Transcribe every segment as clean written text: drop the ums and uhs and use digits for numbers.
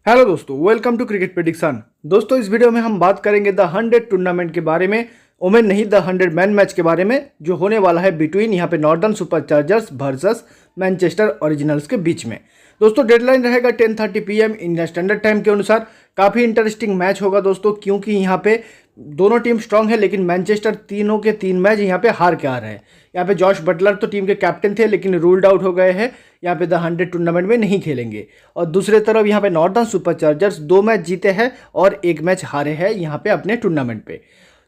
Hello दोस्तों, welcome to cricket prediction. दोस्तों, इस वीडियो में हम बात करेंगे द 100 टूर्नामेंट के बारे में, वुमेन नहीं द 100 मैन मैच के बारे में, जो होने वाला है बिटवीन यहाँ पे northern super chargers versus Manchester originals के बीच में। दोस्तों, डेडलाइन रहेगा 10:30 PM इंडियन स्टैंडर्ड टाइम के अनुसार। काफ़ी इंटरेस्टिंग मैच होगा दोस्तों, क्योंकि यहाँ पे दोनों टीम स्ट्रांग है, लेकिन मैनचेस्टर तीनों के 3 मैच यहाँ पे हार के आ रहे हैं। यहाँ पे जॉश बटलर तो टीम के कैप्टन थे, लेकिन रूल्ड आउट हो गए हैं, यहाँ पे द 100 टूर्नामेंट में नहीं खेलेंगे। और दूसरी तरफ यहाँ पे नॉर्दर्न सुपर चार्जर्स 2 मैच जीते हैं और 1 मैच हारे हैं यहाँ पे अपने टूर्नामेंट पे।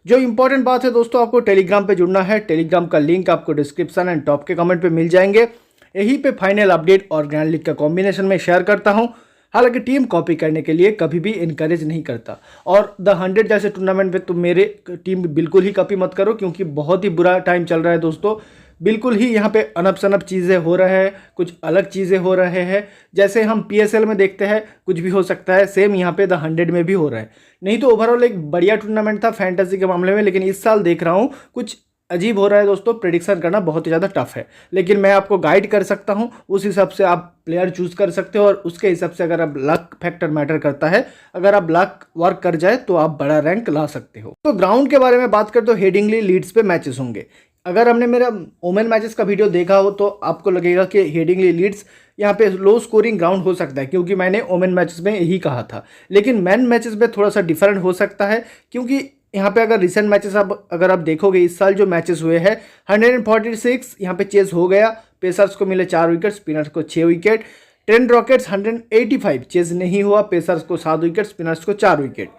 जो इंपॉर्टेंट बात है दोस्तों, आपको टेलीग्राम पे जुड़ना है। टेलीग्राम का लिंक आपको डिस्क्रिप्शन एंड टॉप के कमेंट पे मिल जाएंगे। यहीं पे फाइनल अपडेट और ग्रैंड लीग का कॉम्बिनेशन में शेयर करता हूँ। हालांकि टीम कॉपी करने के लिए कभी भी इनकरेज नहीं करता, और द 100 जैसे टूर्नामेंट पे तो मेरे टीम बिल्कुल ही कॉपी मत करो, क्योंकि बहुत ही बुरा टाइम चल रहा है दोस्तों। बिल्कुल ही यहाँ पे अनप शनप चीज़ें हो रहे हैं, कुछ अलग चीज़ें हो रहे हैं। जैसे हम PSL में देखते हैं कुछ भी हो सकता है, सेम यहाँ पे द 100 में भी हो रहा है। नहीं तो ओवरऑल एक बढ़िया टूर्नामेंट था फैंटेसी के मामले में, लेकिन इस साल देख रहा हूँ कुछ अजीब हो रहा है दोस्तों। प्रेडिक्शन करना बहुत ही ज़्यादा टफ है, लेकिन मैं आपको गाइड कर सकता हूँ। उस हिसाब से आप प्लेयर चूज कर सकते हो, और उसके हिसाब से अगर आप लक फैक्टर मैटर करता है, अगर आप लक वर्क कर जाए तो आप बड़ा रैंक ला सकते हो। तो ग्राउंड के बारे में बात करें तो हेडिंगली लीड्स पे मैचेस होंगे। अगर हमने मेरा वुमेन मैचेस का वीडियो देखा हो तो आपको लगेगा कि हेडिंगली लीड्स यहाँ पे लो स्कोरिंग ग्राउंड हो सकता है, क्योंकि मैंने वुमेन मैचेस में यही कहा था। लेकिन मैन मैचेस में थोड़ा सा डिफरेंट हो सकता है, क्योंकि यहाँ पे अगर रिसेंट मैचेस अगर आप देखोगे, इस साल जो मैचेस हुए हैं 146 यहाँ पे चेस हो गया। पेसर्स को मिले 4 विकेट, स्पिनर्स को 6 विकेट। ट्रेंट रॉकेट्स 185 चेस नहीं हुआ, पेसर्स को 7 विकेट, स्पिनर्स को 4 विकेट।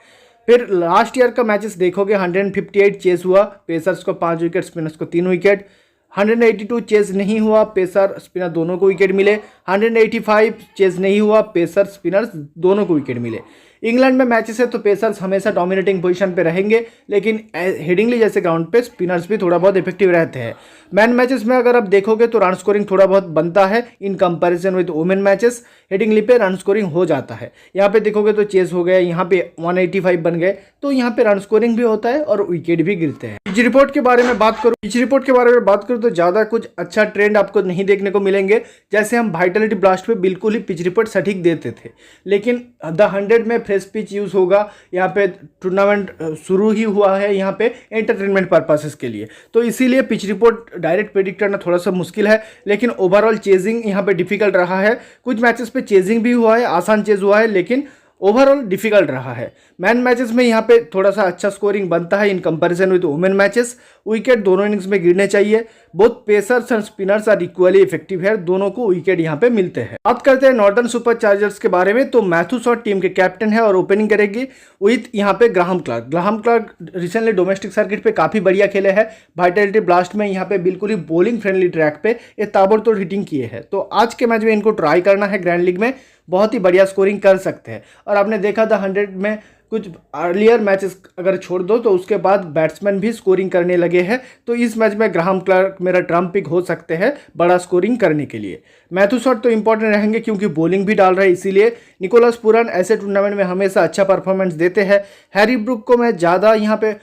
फिर लास्ट ईयर का मैचेस देखोगे 158 चेस हुआ, पेसर्स को 5 विकेट, स्पिनर्स को 3 विकेट। 182 चेस नहीं हुआ, पेसर स्पिनर दोनों को विकेट मिले। 185 चेस नहीं हुआ, पेसर स्पिनर्स दोनों को विकेट मिले। इंग्लैंड में मैचेस है तो पेसर्स हमेशा डोमिनेटिंग पोजीशन पे रहेंगे, लेकिन हेडिंगली जैसे ग्राउंड पे स्पिनर्स भी थोड़ा बहुत इफेक्टिव रहते हैं। मैन मैचेस में अगर आप देखोगे तो रन स्कोरिंग थोड़ा बहुत बनता है in comparison with women matches. Headingley पे रन स्कोरिंग हो जाता है। यहाँ पे देखोगे तो चेस हो गया, यहाँ पे 185 बन गए, तो यहाँ पे रन स्कोरिंग भी होता है और विकेट भी गिरते हैं। पिच रिपोर्ट के बारे में बात करूँ तो ज़्यादा कुछ अच्छा ट्रेंड आपको नहीं देखने को मिलेंगे। जैसे हम वाइटलिटी ब्लास्ट पे बिल्कुल ही पिच रिपोर्ट सटीक देते थे, लेकिन द 100 में फ्रेश पिच यूज़ होगा। यहाँ पे टूर्नामेंट शुरू ही हुआ है यहाँ पे एंटरटेनमेंट पर्पसेस के लिए, तो इसीलिए पिच रिपोर्ट डायरेक्ट प्रेडिक्ट करना थोड़ा सा मुश्किल है। लेकिन ओवरऑल चेजिंग यहाँ पे डिफिकल्ट रहा है। कुछ मैचेस पे चेजिंग भी हुआ है, आसान चेज हुआ है, लेकिन ओवरऑल डिफिकल्ट रहा है। मैन मैचेस में यहाँ पे थोड़ा सा अच्छा स्कोरिंग बनता है in comparison with women matches. Wicket दोनों इनिंग्स में गिरने चाहिए। Both pacers and spinners are equally effective है, दोनों को विकेट यहाँ पे मिलते हैं। बात करते हैं नॉर्दर्न सुपर चार्जर्स के बारे में, तो मैथ्यू शॉट टीम के कैप्टन है और ओपनिंग करेगी विथ यहाँ पे Graham Clark recently domestic circuit पे काफी बढ़िया खेले हैं। वाइटलिटी ब्लास्ट में यहाँ पे बिल्कुल ही बॉलिंग फ्रेंडली ट्रैक पे ये ताबड़तोड़ हिटिंग किए हैं, तो आज के मैच में इनको ट्राई करना है। ग्रैंड लीग में बहुत ही बढ़िया स्कोरिंग कर सकते हैं। और आपने देखा था 100 में कुछ अर्लियर मैचेस अगर छोड़ दो तो उसके बाद बैट्समैन भी स्कोरिंग करने लगे हैं, तो इस मैच में ग्राहम क्लार्क मेरा ट्रम्प पिक हो सकते हैं बड़ा स्कोरिंग करने के लिए। मैथ्यू शॉट तो इंपॉर्टेंट रहेंगे, क्योंकि बॉलिंग भी डाल रहे हैं, इसीलिए निकोलस पूरन ऐसे टूर्नामेंट में हमेशा अच्छा परफॉर्मेंस देते हैं। हैरी ब्रूक को मैं ज़्यादा यहाँ पे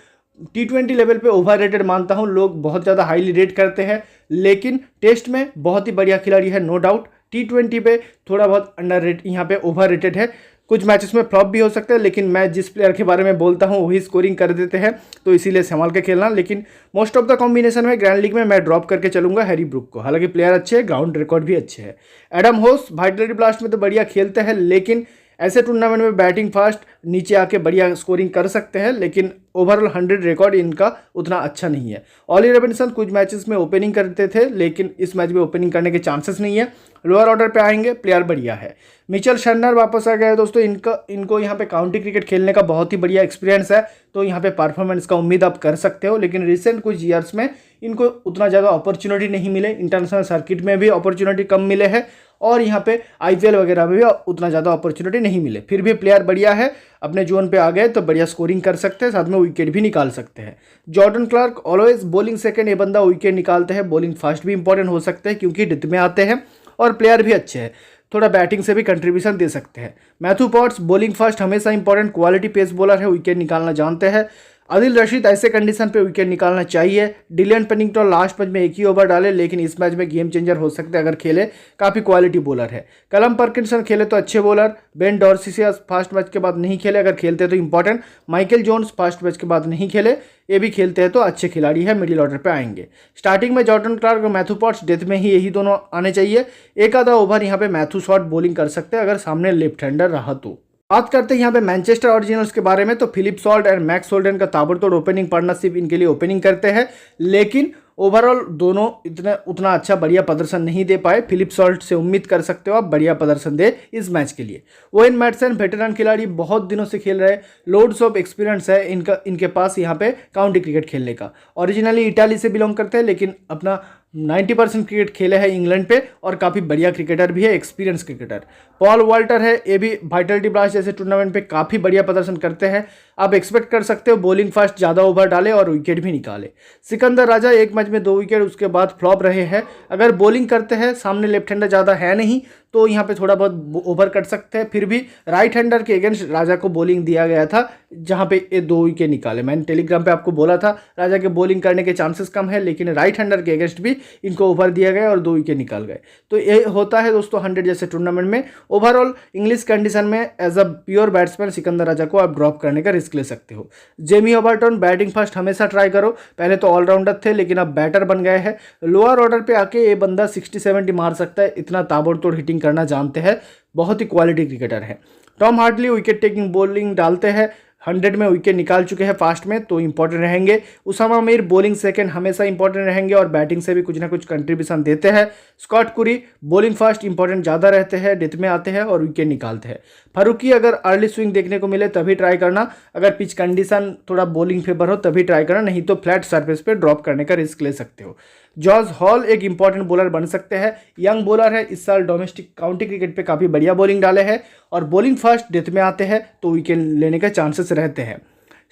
T20 लेवल पे ओवररेटेड मानता हूँ। लोग बहुत ज़्यादा हाईली रेट करते हैं, लेकिन टेस्ट में बहुत ही बढ़िया खिलाड़ी है, नो डाउट। T20 पे थोड़ा बहुत अंडर रेट यहाँ पे ओवररेटेड है। कुछ मैचेस में फ्लॉप भी हो सकते हैं, लेकिन मैं जिस प्लेयर के बारे में बोलता हूँ वही स्कोरिंग कर देते हैं, तो इसीलिए संभाल के खेलना। लेकिन मोस्ट ऑफ द कॉम्बिनेशन में ग्रैंड लीग में मैं ड्रॉप करके चलूंगा हैरी ब्रूक को। हालांकि प्लेयर अच्छे हैं, ग्राउंड रिकॉर्ड भी अच्छे हैं। एडम होस वाइटलिटी ब्लास्ट में तो बढ़िया खेलते हैं, लेकिन ऐसे टूर्नामेंट में बैटिंग फास्ट नीचे आके बढ़िया स्कोरिंग कर सकते हैं, लेकिन ओवरऑल 100 रिकॉर्ड इनका उतना अच्छा नहीं है। ऑली रॉबिन्सन कुछ मैचेस में ओपनिंग करते थे, लेकिन इस मैच में ओपनिंग करने के चांसेस नहीं है। लोअर ऑर्डर पे आएंगे, प्लेयर बढ़िया है। मिचेल शर्नर वापस आ गया है दोस्तों। इनको यहाँ पे काउंटी क्रिकेट खेलने का बहुत ही बढ़िया एक्सपीरियंस है, तो यहाँ पे परफॉर्मेंस का उम्मीद आप कर सकते हो। लेकिन रिसेंट कुछ ईयर्स में इनको उतना ज़्यादा अपॉर्चुनिटी नहीं मिले, इंटरनेशनल सर्किट में भी अपॉर्चुनिटी कम मिले हैं, और यहाँ पे IPL वगैरह में भी उतना ज़्यादा अपॉर्चुनिटी नहीं मिले। फिर भी प्लेयर बढ़िया है, अपने जोन पे आ गए तो बढ़िया स्कोरिंग कर सकते हैं, साथ में विकेट भी निकाल सकते हैं। Jordan Clark always bowling second, ये बंदा विकेट निकालते हैं। बॉलिंग फास्ट भी इंपॉर्टेंट हो सकते हैं, क्योंकि डिथ में आते हैं, और प्लेयर भी अच्छे हैं, थोड़ा बैटिंग से भी कंट्रीब्यूशन दे सकते हैं। मैथ्यू पॉट्स बॉलिंग फास्ट, हमेशा इंपॉर्टेंट, क्वालिटी पेस बॉलर है, विकेट निकालना जानते हैं। आदिल रशीद ऐसे कंडीशन पे विकेट निकालना चाहिए। डिलियन पेनिंगटन लास्ट मैच में एक ही ओवर डाले, लेकिन इस मैच में गेम चेंजर हो सकते हैं अगर खेले, काफ़ी क्वालिटी बॉलर है। कलम पर्किंसन खेले तो अच्छे bowler. Ben Dorsey first match के बाद नहीं खेले, अगर खेलते तो important. Michael Jones first match के बाद नहीं खेले, ये भी खेलते हैं तो अच्छे खिलाड़ी है, मिडिल ऑर्डर पे आएंगे। स्टार्टिंग में जॉर्डन क्लार्क और मैथ्यू पॉट्स, डेथ में ही यही दोनों आने चाहिए। एक आधा ओवर यहाँ पे मैथ्यू शॉट बॉलिंग कर सकते हैं अगर सामने लेफ्ट हैंडर रहा तो। बात करते हैं यहाँ पे मैनचेस्टर ओरिजिनल्स के बारे में, तो Philip Salt and Max Holden का ताबड़तोड़ ओपनिंग पार्टनरशिप इनके लिए ओपनिंग करते हैं, लेकिन ओवरऑल दोनों उतना अच्छा बढ़िया प्रदर्शन नहीं दे पाए। फिलिप सॉल्ट से उम्मीद कर सकते हो आप बढ़िया प्रदर्शन दे इस मैच के लिए। ओवेन मैटसन वेटरन खिलाड़ी, बहुत दिनों से खेल रहे, लोड्स ऑफ एक्सपीरियंस है इनके पास यहाँ पे काउंटी क्रिकेट खेलने का। ओरिजिनली इटाली से बिलोंग करते हैं, लेकिन अपना 90% क्रिकेट खेले हैं इंग्लैंड पे और काफ़ी बढ़िया क्रिकेटर भी है, एक्सपीरियंस क्रिकेटर। पॉल वॉल्टर है, ये भी वाइटलिटी ब्लास्ट जैसे टूर्नामेंट पे काफ़ी बढ़िया प्रदर्शन करते हैं। आप एक्सपेक्ट कर सकते हो बॉलिंग फास्ट, ज़्यादा ओवर डाले और विकेट भी निकाले। सिकंदर राजा एक मैच में 2 विकेट, उसके बाद फ्लॉप रहे हैं। अगर बॉलिंग करते हैं, सामने लेफ्ट हैंडर ज़्यादा है नहीं, तो यहाँ पे थोड़ा बहुत ओवर कट सकते हैं। फिर भी राइट हैंडर के अगेंस्ट राजा को बॉलिंग दिया गया था, जहाँ पे ये 2 विकेट निकाले। मैंने टेलीग्राम पे आपको बोला था राजा के बॉलिंग करने के चांसेस कम है, लेकिन राइट हैंडर के अगेंस्ट भी इनको ओवर दिया गया और 2 विकेट निकाल गए। तो ये होता है दोस्तों 100 जैसे टूर्नामेंट में। ओवरऑल इंग्लिश कंडीशन में as a pure batsman Sikandar Raza को आप ड्रॉप करने का रिस्क ले सकते हो। जेमी ओबर्टन, बैटिंग फर्स्ट हमेशा ट्राई करो। पहले तो ऑलराउंडर थे, लेकिन अब बैटर बन गए हैं। लोअर ऑर्डर पे आके ये बंदा 60-70 मार सकता है, इतना ताबड़तोड़ हिटिंग करना जानते हैं, बहुत ही क्वालिटी क्रिकेटर है। Tom Hartley wicket taking bowling डालते हैं, 100 में विकेट निकाल चुके हैं फास्ट में, तो इंपॉर्टेंट रहेंगे। उसामा मीर बॉलिंग सेकंड हमेशा इंपॉर्टेंट रहेंगे और बैटिंग से भी कुछ ना कुछ कंट्रीब्यूशन देते हैं। स्कॉट कुरी बॉलिंग फास्ट इंपॉर्टेंट ज़्यादा रहते हैं, डेथ में आते हैं और विकेट निकालते हैं। फारूकी अगर अर्ली स्विंग देखने को मिले तभी ट्राई करना, अगर पिच कंडीशन थोड़ा बॉलिंग फेवर हो तभी ट्राई करना, नहीं तो फ्लैट सरफेस पे ड्रॉप करने का रिस्क ले सकते हो। जॉर्ज हॉल एक इंपॉर्टेंट बॉलर बन सकते हैं, यंग बॉलर है, इस साल डोमेस्टिक काउंटी क्रिकेट पे काफ़ी बढ़िया बॉलिंग डाले हैं और बॉलिंग फास्ट डेथ में आते हैं, तो विकेट लेने के चांसेस रहते हैं।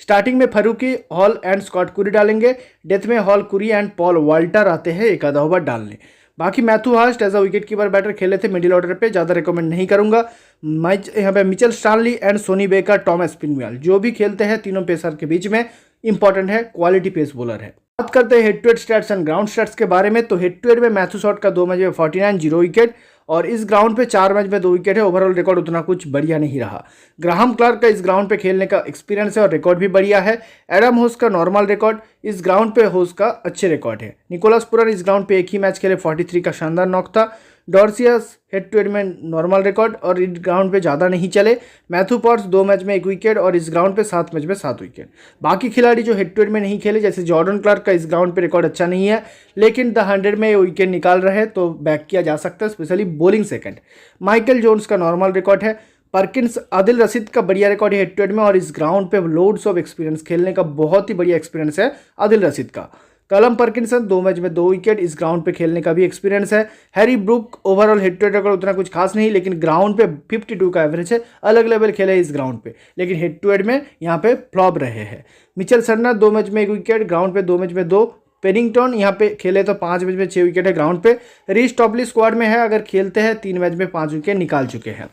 स्टार्टिंग में फारूकी, हॉल एंड स्कॉट कुरी डालेंगे, डेथ में हॉल, कुरी एंड पॉल वॉल्टर आते हैं एक आधा ओवर डालने। बाकी Matthew Hurst as a wicket keeper batter खेले थे मिडिल ऑर्डर पे, ज़्यादा रिकमेंड नहीं करूंगा। मैच यहाँ पे Mitchell Stanley and Sonny Baker, Thomas Pinwell जो भी खेलते हैं तीनों पेसर के बीच में इंपॉर्टेंट है, क्वालिटी पेस बॉलर है। बात करते हैं head to head stats and ground stats के बारे में, तो हेड टू हेड में मैथ्यू शॉट का 2 मैच में 49 0 विकेट और इस ग्राउंड पे 4 मैच में 2 विकेट है। ओवरऑल रिकॉर्ड उतना कुछ बढ़िया नहीं रहा। ग्राहम क्लार्क का इस ग्राउंड पे खेलने का एक्सपीरियंस है और रिकॉर्ड भी बढ़िया है। एडम होस का नॉर्मल रिकॉर्ड, इस ग्राउंड पे होस का अच्छे रिकॉर्ड है। निकोलस पुरन इस ग्राउंड पे एक ही मैच खेले, 43 का शानदार नॉक था। डॉर्सियस हेड टू हेड में नॉर्मल रिकॉर्ड और इस ग्राउंड पे ज़्यादा नहीं चले। मैथ्यू पॉट्स 2 मैच में 1 विकेट और इस ग्राउंड पे 7 मैच में 7 विकेट। बाकी खिलाड़ी जो हेड टू हेड में नहीं खेले, जैसे जॉर्डन क्लार्क का इस ग्राउंड पे रिकॉर्ड अच्छा नहीं है, लेकिन द 100 में विकेट निकाल रहे हैं तो बैक किया जा सकता है, specially bowling second. Michael Jones का नॉर्मल रिकॉर्ड है। परकिंस, आदिल रशीद का बढ़िया रिकॉर्ड है हेड टू हेड में और इस ग्राउंड पे लोड्स ऑफ एक्सपीरियंस, खेलने का बहुत ही बढ़िया एक्सपीरियंस है आदिल रशीद का। कलम पर्किंसन 2 मैच में 2 विकेट, इस ग्राउंड पे खेलने का भी एक्सपीरियंस है। Harry Brook overall head to head record उतना कुछ खास नहीं, लेकिन ग्राउंड पे 52 का एवरेज है, अलग लेवल खेले इस ग्राउंड पे, लेकिन हेड टू हेड में यहाँ पे फ्लॉप रहे हैं। मिचेल सरना 2 मैच में 1 विकेट, ग्राउंड पे 2 मैच में 2। पेनिंगटन यहाँ पे खेले तो 5 मैच में 6 विकेट है ग्राउंड पे। रीच टॉपली स्क्वाड में है, अगर खेलते हैं 3 मैच में 5 विकेट निकाल चुके हैं।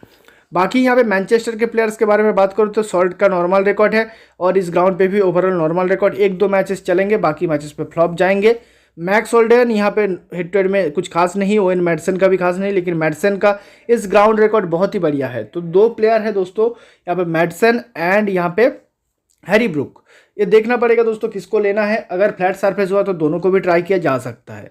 बाकी यहाँ पे मैनचेस्टर के प्लेयर्स के बारे में बात करूँ तो सॉल्ट का नॉर्मल रिकॉर्ड है और इस ग्राउंड पे भी ओवरऑल नॉर्मल रिकॉर्ड, 1-2 मैचेस चलेंगे, बाकी मैचेस पे फ्लॉप जाएंगे। मैक्स होल्डन यहाँ पे हेड टू हेड में कुछ खास नहीं, ओवेन मैटसन का भी खास नहीं, लेकिन मैटसन का इस ग्राउंड रिकॉर्ड बहुत ही बढ़िया है। तो 2 प्लेयर है दोस्तों यहाँ पे, मैटसन एंड यहाँ पे हैरी ब्रूक। ये देखना पड़ेगा दोस्तों किसको लेना है, अगर फ्लैट सरफेस हुआ तो दोनों को भी ट्राई किया जा सकता है।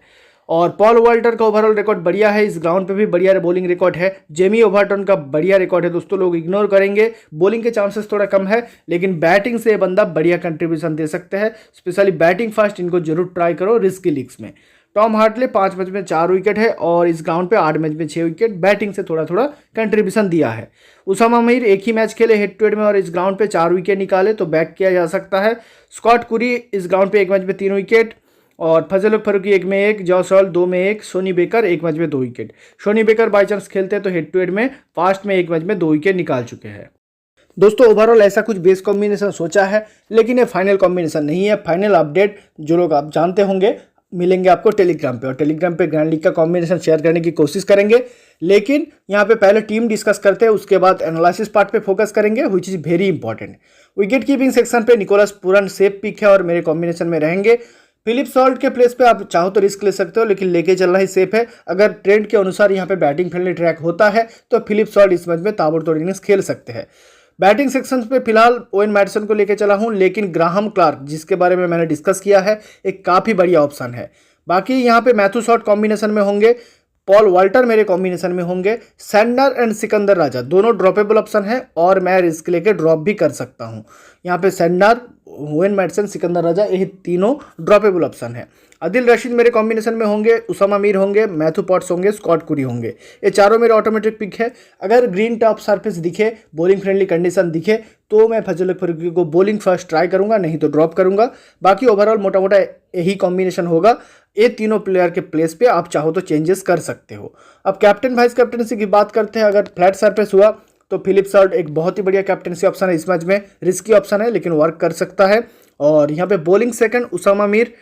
और पॉल वॉल्टर का ओवरऑल रिकॉर्ड बढ़िया है, इस ग्राउंड पे भी बढ़िया बॉलिंग रिकॉर्ड है। जेमी ओबर्टन का बढ़िया रिकॉर्ड है दोस्तों, लोग इग्नोर करेंगे, बॉलिंग के चांसेस थोड़ा कम है, लेकिन बैटिंग से ये बंदा बढ़िया कंट्रीब्यूशन दे सकते हैं, स्पेशली बैटिंग फास्ट, इनको जरूर ट्राई करो रिस्की लीग्स में। टॉम हार्टले 5 मैच में 4 विकेट है और इस ग्राउंड पे 8 मैच में 6 विकेट, बैटिंग से थोड़ा थोड़ा कंट्रीब्यूशन दिया है। उसामा मीर एक ही मैच खेले हेड टू हेड में और इस ग्राउंड पे 4 विकेट निकाले, तो बैक किया जा सकता है। स्कॉट कुरी इस ग्राउंड पे 1 मैच में 3 विकेट और फजल फारूकी 1 में 1, जॉस हॉल 2 में 1, सोनी बेकर 1 मैच में 2 विकेट। सोनी बेकर बाई चांस खेलते हैं तो हेड टू हेड में फास्ट में 1 मैच में 2 विकेट निकाल चुके हैं। दोस्तों ओवरऑल ऐसा कुछ बेस कॉम्बिनेशन सोचा है, लेकिन ये फाइनल कॉम्बिनेशन नहीं है, फाइनल अपडेट जो लोग आप जानते होंगे मिलेंगे आपको टेलीग्राम पे, और टेलीग्राम पे ग्रैंड लीग का कॉम्बिनेशन शेयर करने की कोशिश करेंगे। लेकिन यहाँ पे पहले टीम डिस्कस करते हैं, उसके बाद एनालिसिस पार्ट पे फोकस करेंगे, which is very important. Wicket keeping section पे निकोलस पूरन सेफ पिक है और मेरे कॉम्बिनेशन में रहेंगे। फिलिप सॉल्ट के प्लेस पे आप चाहो तो रिस्क ले सकते हो, लेकिन लेके चलना ही सेफ है। अगर ट्रेंड के अनुसार यहाँ पे बैटिंग फ्रेंडली ट्रैक होता है तो फिलिप सॉल्ट इस मैच में ताबड़तोड़ इनिंग्स खेल सकते हैं। बैटिंग सेक्शन पे फिलहाल ओवेन मैडिसन को लेके चला हूं, लेकिन ग्राहम क्लार्क जिसके बारे में मैंने डिस्कस किया है एक काफ़ी बढ़िया ऑप्शन है। बाकी यहाँ पे मैथ्यू शॉट कॉम्बिनेशन में होंगे, पॉल वाल्टर मेरे कॉम्बिनेशन में होंगे, सैंडनर एंड सिकंदर राजा दोनों ड्रॉपेबल ऑप्शन है और मैं रिस्क लेके ड्रॉप भी कर सकता हूँ। यहाँ पे सैंडनर, ओवेन मैडिसन, सिकंदर राजा ये तीनों ड्रॉपेबल ऑप्शन है। आदिल रशीद मेरे कॉम्बिनेशन में होंगे, उसामा मीर होंगे, मैथ्यू पॉट्स होंगे, स्कॉट कुरी होंगे। ये चारों मेरे ऑटोमेटिक पिक है। अगर ग्रीन टॉप सरफेस दिखे, बॉलिंग फ्रेंडली कंडीशन दिखे तो मैं फजल फरूकी को बॉलिंग फर्स्ट ट्राई करूंगा, नहीं तो ड्रॉप करूंगा। बाकी ओवरऑल मोटा मोटा यही कॉम्बिनेशन होगा। ये तीनों प्लेयर के प्लेस पे आप चाहो तो चेंजेस कर सकते हो। अब कैप्टन वाइस कैप्टनसी की बात करते हैं। अगर फ्लैट सरफेस हुआ तो फिलिप सॉल्ट एक बहुत ही बढ़िया कैप्टनसी ऑप्शन है। इस मैच में रिस्की ऑप्शन है लेकिन वर्क कर सकता है। और यहाँ पे बॉलिंग सेकंड उसामा मीर,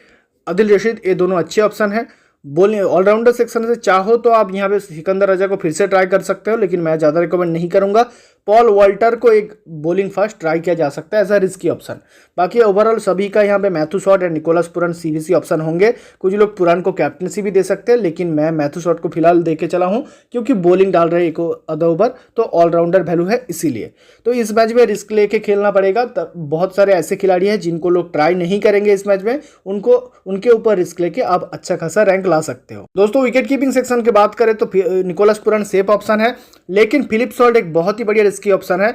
आदिल रशीद, ये दोनों अच्छे ऑप्शन हैं। बॉलिंग ऑलराउंडर सेक्शन से चाहो तो आप यहाँ पे सिकंदर राजा को फिर से ट्राई कर सकते हो, लेकिन मैं ज़्यादा रिकमेंड नहीं करूँगा। पॉल वाल्टर को एक बॉलिंग फर्स्ट ट्राई किया जा सकता है एज अ रिस्की ऑप्शन। बाकी ओवरऑल सभी का यहाँ पे Matthew Short and Nicholas Pooran CVC option होंगे। कुछ लोग पुरान को कैप्टनसी भी दे सकते हैं, लेकिन मैं मैथ्यू शॉट को फिलहाल दे के चला हूँ क्योंकि बॉलिंग डाल रहे एक आधा ओवर, तो ऑलराउंडर वैल्यू है इसीलिए। तो इस मैच में रिस्क लेके खेलना पड़ेगा। बहुत सारे ऐसे खिलाड़ी हैं जिनको लोग ट्राई नहीं करेंगे इस मैच में, उनके ऊपर रिस्क लेके आप अच्छा खासा रैंक ला सकते हो। दोस्तों विकेट कीपिंग सेक्शन की बात करें तो निकोलस पुरान सेफ ऑप्शन है, लेकिन फिलिप सॉल्ट एक बहुत ही बढ़िया रिस्की ऑप्शन है।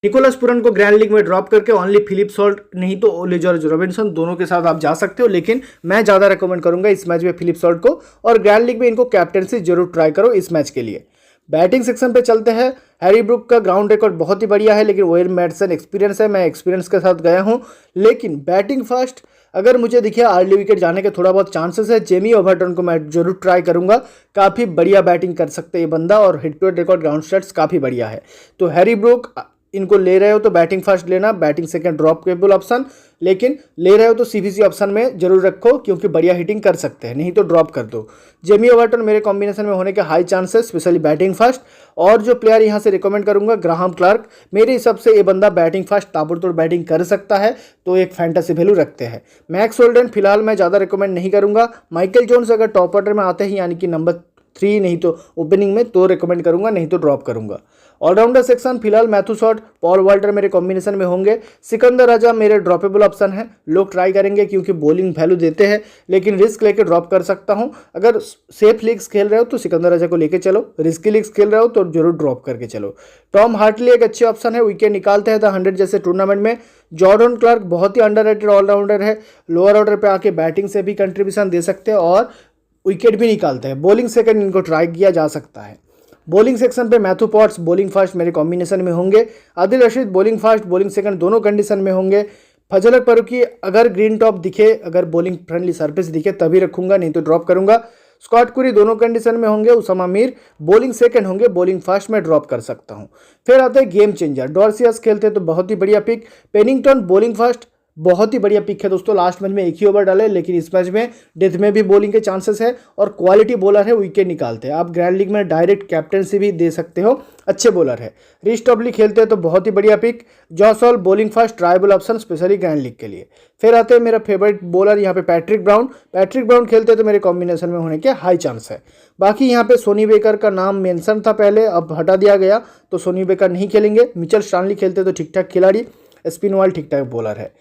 निकोलस पुरान को ग्रैंड लीग में ड्रॉप करके ओनली फिलिप सॉल्ट नहीं तो ओली जॉर्ज रॉबिन्सन दोनों के साथ आप जा सकते हो, लेकिन मैं ज़्यादा रिकमेंड करूंगा इस मैच में फिलिप सॉल्ट को, और ग्रैंड लीग में इनको कैप्टनसी जरूर ट्राई करो इस मैच के लिए। बैटिंग सेक्शन पे चलते हैं। हैरी ब्रूक का ग्राउंड रिकॉर्ड बहुत ही बढ़िया है, लेकिन ओवेन मैडिसन एक्सपीरियंस है, मैं एक्सपीरियंस के साथ गया हूँ। लेकिन बैटिंग फर्स्ट अगर मुझे दिखे अर्ली विकेट जाने के थोड़ा बहुत चांसेस है, जेमी ओवरटन को मैं जरूर ट्राई करूंगा। काफ़ी बढ़िया बैटिंग कर सकते हैं ये बंदा, और head to head record ground stats काफ़ी बढ़िया है। तो हैरी ब्रूक इनको ले रहे हो तो बैटिंग फर्स्ट लेना, batting second drop cable option, लेकिन ले रहे हो तो सीवीसी ऑप्शन में जरूर रखो क्योंकि बढ़िया हिटिंग कर सकते हैं, नहीं तो ड्रॉप कर दो। जेमी ओवरटन मेरे कॉम्बिनेशन में होने के high chances, specially batting first. और जो प्लेयर यहाँ से रिकमेंड करूंगा ग्राहम क्लार्क, मेरे हिसाब से ये बंदा बैटिंग फर्स्ट ताबड़तोड़ बैटिंग कर सकता है, तो एक फैंटेसी वैल्यू रखते हैं। मैक्स होल्डन फिलहाल मैं ज़्यादा रिकमेंड नहीं करूंगा। माइकल जोन्स अगर टॉप ऑर्डर में आते हैं यानी कि नंबर 3 नहीं तो ओपनिंग में, तो रिकमेंड करूंगा, नहीं तो ड्रॉप करूंगा। ऑलराउंडर सेक्शन फिलहाल मैथ्यू शॉट, पॉल वाल्टर मेरे कॉम्बिनेशन में होंगे। सिकंदर राजा मेरे ड्रॉपेबल ऑप्शन है, लोग ट्राई करेंगे क्योंकि बॉलिंग वैल्यू देते हैं, लेकिन रिस्क लेके ड्रॉप कर सकता हूं। अगर सेफ लीग्स खेल रहे हो तो सिकंदर राजा को लेके चलो, रिस्की लीग्स खेल रहे हो तो जरूर ड्रॉप करके चलो। टॉम हार्टली एक अच्छे ऑप्शन है, विकेट निकालते हैं द 100 जैसे टूर्नामेंट में। जॉर्डन क्लार्क बहुत ही अंडररेटेड ऑलराउंडर है, लोअर ऑर्डर पे आके बैटिंग से भी कंट्रीब्यूशन दे सकते हैं और विकेट भी निकालते हैं। बॉलिंग सेकंड इनको ट्राई किया जा सकता है। बॉलिंग सेक्शन पे मैथ्यू पॉट्स बॉलिंग फर्स्ट मेरे कॉम्बिनेशन में होंगे। Adil Rashid bowling first bowling second दोनों कंडीशन में होंगे। फजल फरूकी अगर ग्रीन टॉप दिखे, अगर बॉलिंग फ्रेंडली सरफेस दिखे तभी रखूंगा, नहीं तो ड्रॉप करूंगा। स्कॉट कुरी दोनों कंडीशन में होंगे। उसामा मीर बॉलिंग सेकंड होंगे, बॉलिंग फर्स्ट में ड्रॉप कर सकता हूं। फिर आते हैं गेम चेंजर, डॉर्सियस खेलते हैं तो बहुत ही बढ़िया पिक। पेनिंगटन बॉलिंग फर्स्ट बहुत ही बढ़िया पिक है दोस्तों, लास्ट मैच में एक ही ओवर डाले, लेकिन इस मैच में डेथ में भी बॉलिंग के चांसेस है और क्वालिटी बॉलर है, विकेट निकालते हैं। आप ग्रैंड लीग में डायरेक्ट कैप्टनसी भी दे सकते हो, अच्छे बॉलर है। रिच टॉपली खेलते हैं तो बहुत ही बढ़िया pick. Josh Hull bowling first tribal option specially grand league के लिए। फिर आते हैं मेरा फेवरेट बॉलर यहाँ पे पैट्रिक ब्राउन खेलते हैं तो मेरे कॉम्बिनेशन में होने के हाई चांस है। बाकी यहाँ पे सोनी बेकर का नाम मेंशन था पहले, अब हटा दिया गया तो सोनी बेकर नहीं खेलेंगे। मिचेल स्टानली खेलते तो ठीक ठाक खिलाड़ी, स्पिन वाल ठीक ठाक बॉलर है।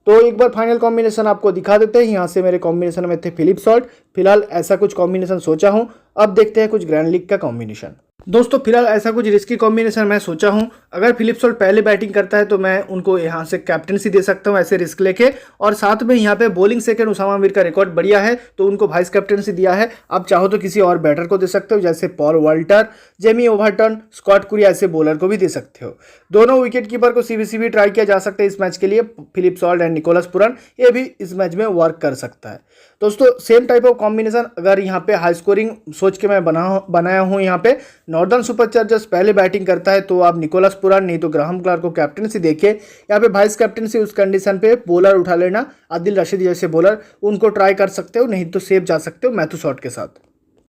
तो एक बार फाइनल कॉम्बिनेशन आपको दिखा देते हैं। यहाँ से मेरे कॉम्बिनेशन में थे फिलिप सॉल्ट, फिलहाल ऐसा कुछ कॉम्बिनेशन सोचा हूँ। अब देखते हैं कुछ ग्रैंड लीग का कॉम्बिनेशन। दोस्तों फिलहाल ऐसा कुछ रिस्की कॉम्बिनेशन मैं सोचा हूं। अगर फिलिप सॉल्ट पहले बैटिंग करता है तो मैं उनको यहां से कैप्टनसी दे सकता हूं ऐसे रिस्क लेके, और साथ में यहां पे बॉलिंग सेकंड उसामा मीर का रिकॉर्ड बढ़िया है तो उनको वाइस कैप्टनसी दिया है। आप चाहो तो किसी और बैटर को दे सकते हो, जैसे Paul Walter, Jamie Overton, Scott Currie ऐसे बॉलर को भी दे सकते हो। दोनों विकेट कीपर को सीवीसी भी ट्राई किया जा सकता है इस मैच के लिए, फिलिप सॉल्ट एंड निकोलस पुरान, ये भी इस मैच में वर्क कर सकता है। दोस्तों सेम टाइप ऑफ कॉम्बिनेशन अगर यहाँ पे हाई स्कोरिंग सोच के मैं बनाया हूँ यहाँ पे नॉर्दर्न सुपरचार्जर्स पहले बैटिंग करता है तो आप निकोलस पुरान नहीं तो ग्राहम क्लार्क को कैप्टनसी देखिए। यहाँ पे वाइस कैप्टनसी उस कंडीशन पे बॉलर उठा लेना, आदिल रशीद जैसे बॉलर उनको ट्राई कर सकते हो, नहीं तो सेफ जा सकते हो मैथ्यू शॉट के साथ।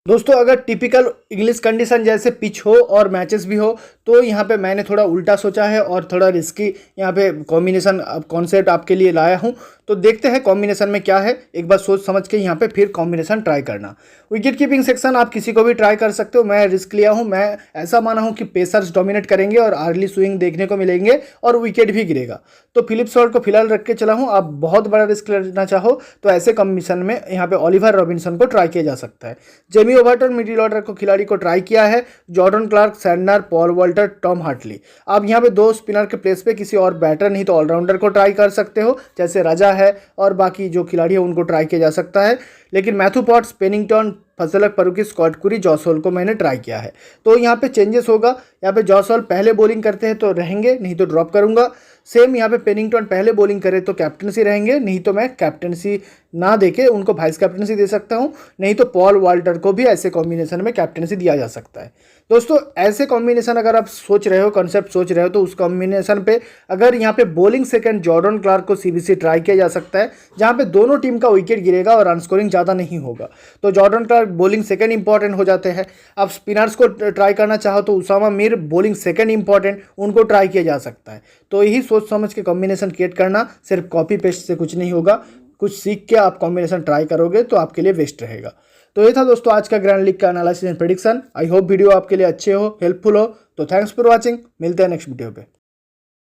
दोस्तों अगर टिपिकल इंग्लिश कंडीशन जैसे पिच हो और मैचेस भी हो तो यहाँ पे मैंने थोड़ा उल्टा सोचा है और थोड़ा रिस्की यहाँ पे कॉम्बिनेशन कॉन्सेप्ट आपके लिए लाया हूँ। तो देखते हैं कॉम्बिनेशन में क्या है, एक बार सोच समझ के यहाँ पे फिर कॉम्बिनेशन ट्राई करना। विकेट कीपिंग सेक्शन आप किसी को भी ट्राई कर सकते हो, मैं रिस्क लिया हूँ, मैं ऐसा माना हूँ कि पेसर्स डोमिनेट करेंगे और अर्ली स्विंग देखने को मिलेंगे और विकेट भी गिरेगा। तो फिलिप सॉल्ट को फिलहाल रख के चला हूँ। आप बहुत बड़ा रिस्क लेना चाहो तो ऐसे कॉम्बिनेशन में यहाँ पे ओलिवर रॉबिन्सन को ट्राई किया जा सकता है। जेमी ओवर्टन मिडिल ऑर्डर को खिलाड़ी को ट्राई किया है, Jordan Clark, Santner, Paul Walter, Tom Hartley. आप यहाँ पे 2 स्पिनर के प्लेस पे किसी और बैटर नहीं तो ऑलराउंडर को ट्राई कर सकते हो, जैसे राजा है और बाकी जो खिलाड़ी है उनको ट्राई किया जा सकता है। लेकिन Matthew Potts, Pennington, Fazalhaq Farooqi, Scott Currie, Josh Hull को मैंने ट्राई किया है। तो यहाँ पे चेंजेस होगा, यहाँ पे जॉसहोल पहले बॉलिंग करते हैं तो रहेंगे, नहीं तो ड्रॉप करूंगा। सेम यहाँ पे पेनिंगटन पहले बॉलिंग करे तो कैप्टनसी रहेंगे, नहीं तो मैं कैप्टनसी ना देके उनको वाइस कैप्टनसी दे सकता हूँ, नहीं तो पॉल वॉल्टर को भी ऐसे कॉम्बिनेशन में कैप्टनसी दिया जा सकता है। दोस्तों ऐसे कॉम्बिनेशन अगर आप सोच रहे हो, कॉन्सेप्ट सोच रहे हो, तो उस कॉम्बिनेशन पे अगर यहाँ पे बॉलिंग सेकंड जॉर्डन क्लार्क को सीबीसी ट्राई किया जा सकता है, जहाँ पे दोनों टीम का विकेट गिरेगा और रन स्कोरिंग ज़्यादा नहीं होगा। तो Jordan Clark bowling second important हो जाते हैं। आप स्पिनर्स को ट्राई करना चाहो तो Usama Mir bowling second important, उनको ट्राई किया जा सकता है। तो यही सोच समझ के कॉम्बिनेशन क्रिएट करना, सिर्फ कॉपी पेस्ट से कुछ नहीं होगा, कुछ सीख के आप कॉम्बिनेशन ट्राई करोगे तो आपके लिए बेस्ट रहेगा। तो ये था दोस्तों आज का ग्रैंड लीग का analysis and prediction. I hope video आपके लिए अच्छे हो, हेल्पफुल हो। तो थैंक्स फॉर वॉचिंग, मिलते हैं नेक्स्ट वीडियो पे।